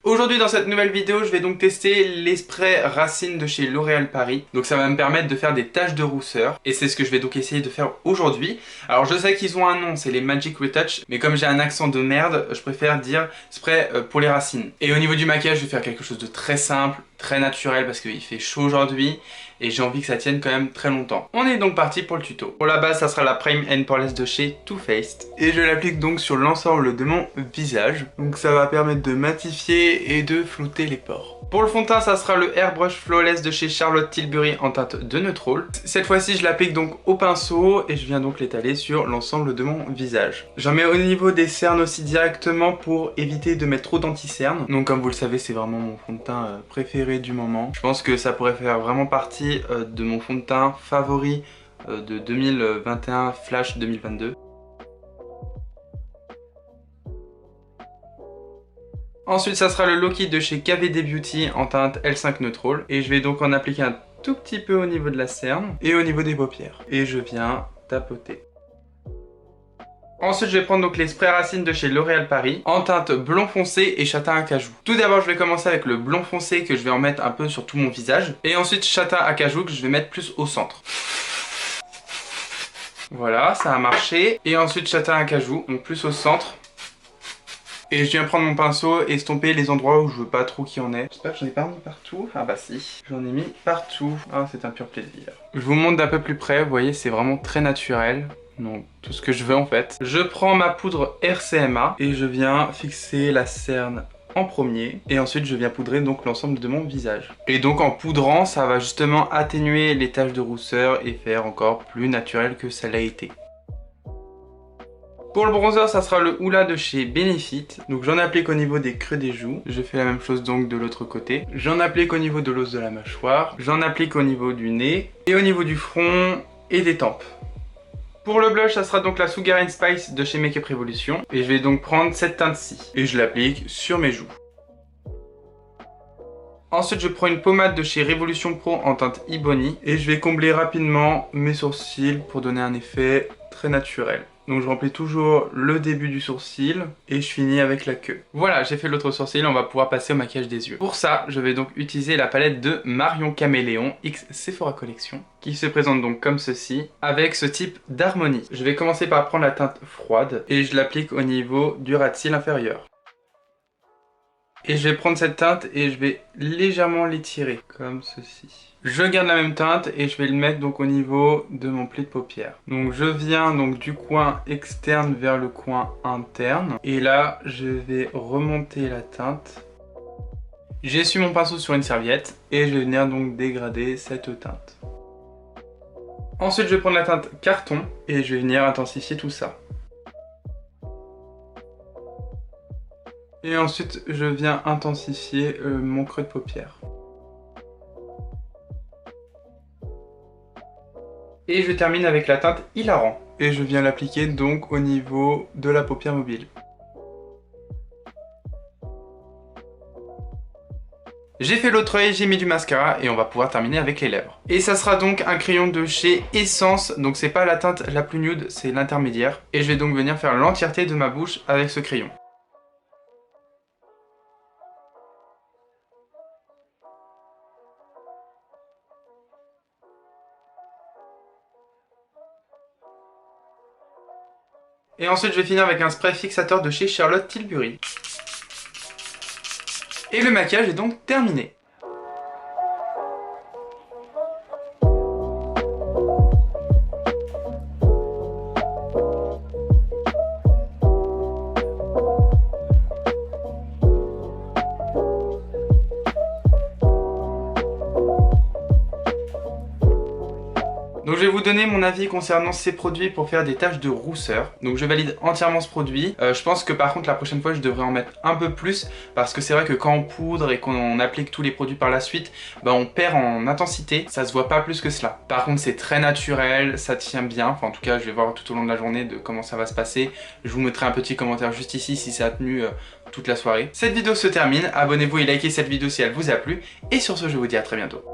Aujourd'hui dans cette nouvelle vidéo, je vais donc tester les sprays racines de chez L'Oréal Paris. Donc ça va me permettre de faire des taches de rousseur et c'est ce que je vais donc essayer de faire aujourd'hui. Alors je sais qu'ils ont un nom, c'est les Magic Retouch, mais comme j'ai un accent de merde, je préfère dire spray pour les racines. Et au niveau du maquillage, je vais faire quelque chose de très simple, très naturel parce qu'il fait chaud aujourd'hui et j'ai envie que ça tienne quand même très longtemps. On est donc parti pour le tuto. Pour la base, ça sera la Prime and Poreless de chez Too Faced et je l'applique donc sur l'ensemble de mon visage. Donc ça va permettre de matifier et de flouter les pores. Pour le fond de teint, ça sera le Airbrush Flawless de chez Charlotte Tilbury en teinte de Neutrol. Cette fois-ci, je l'applique donc au pinceau et je viens donc l'étaler sur l'ensemble de mon visage. J'en mets au niveau des cernes aussi directement pour éviter de mettre trop d'anti-cernes. Donc comme vous le savez, c'est vraiment mon fond de teint préféré du moment. Je pense que ça pourrait faire vraiment partie de mon fond de teint favori de 2021 Flash 2022. Ensuite, ça sera le Low-Key de chez KVD Beauty en teinte L5 Neutrol. Et je vais donc en appliquer un tout petit peu au niveau de la cerne et au niveau des paupières. Et je viens tapoter. Ensuite, je vais prendre donc les sprays racines de chez L'Oréal Paris en teinte blond foncé et châtain acajou. Tout d'abord, je vais commencer avec le blond foncé que je vais en mettre un peu sur tout mon visage. Et ensuite, châtain acajou que je vais mettre plus au centre. Voilà, ça a marché. Et ensuite, châtain acajou, donc plus au centre. Et je viens prendre mon pinceau et estomper les endroits où je veux pas trop qu'il y en ait. J'espère que j'en ai pas mis partout. Ah bah si, j'en ai mis partout. Ah, c'est un pur plaisir. Je vous montre d'un peu plus près, vous voyez, c'est vraiment très naturel. Donc tout ce que je veux en fait. Je prends ma poudre RCMA et je viens fixer la cerne en premier. Et ensuite je viens poudrer donc l'ensemble de mon visage. Et donc en poudrant, ça va justement atténuer les taches de rousseur et faire encore plus naturel que ça l'a été. Pour le bronzer, ça sera le Hoola de chez Benefit. Donc j'en applique au niveau des creux des joues. Je fais la même chose donc de l'autre côté. J'en applique au niveau de l'os de la mâchoire. J'en applique au niveau du nez. Et au niveau du front et des tempes. Pour le blush, ça sera donc la Sugar & Spice de chez Make Up Revolution. Et je vais donc prendre cette teinte-ci. Et je l'applique sur mes joues. Ensuite, je prends une pommade de chez Revolution Pro en teinte Ebony. Et je vais combler rapidement mes sourcils pour donner un effet très naturel. Donc je remplis toujours le début du sourcil et je finis avec la queue. Voilà, j'ai fait l'autre sourcil, on va pouvoir passer au maquillage des yeux. Pour ça, je vais donc utiliser la palette de Marion Caméléon X Sephora Collection qui se présente donc comme ceci avec ce type d'harmonie. Je vais commencer par prendre la teinte froide et je l'applique au niveau du ras de cils inférieur. Et je vais prendre cette teinte et je vais légèrement l'étirer comme ceci. Je garde la même teinte et je vais le mettre donc au niveau de mon pli de paupière. Donc je viens donc du coin externe vers le coin interne. Et là, je vais remonter la teinte. J'essuie mon pinceau sur une serviette et je vais venir donc dégrader cette teinte. Ensuite, je vais prendre la teinte carton et je vais venir intensifier tout ça. Et ensuite, je viens intensifier mon creux de paupière. Et je termine avec la teinte Hilarant. Et je viens l'appliquer donc au niveau de la paupière mobile. J'ai fait l'autre œil, j'ai mis du mascara et on va pouvoir terminer avec les lèvres. Et ça sera donc un crayon de chez Essence, donc c'est pas la teinte la plus nude, c'est l'intermédiaire. Et je vais donc venir faire l'entièreté de ma bouche avec ce crayon. Et ensuite, je vais finir avec un spray fixateur de chez Charlotte Tilbury. Et le maquillage est donc terminé. Donc je vais vous donner mon avis concernant ces produits pour faire des taches de rousseur. Donc je valide entièrement ce produit. Je pense que par contre la prochaine fois je devrais en mettre un peu plus parce que c'est vrai que quand on poudre et qu'on applique tous les produits par la suite, bah on perd en intensité, ça se voit pas plus que cela. Par contre c'est très naturel, ça tient bien, enfin en tout cas je vais voir tout au long de la journée de comment ça va se passer. Je vous mettrai un petit commentaire juste ici si ça a tenu toute la soirée. Cette vidéo se termine, abonnez-vous et likez cette vidéo si elle vous a plu et sur ce je vous dis à très bientôt.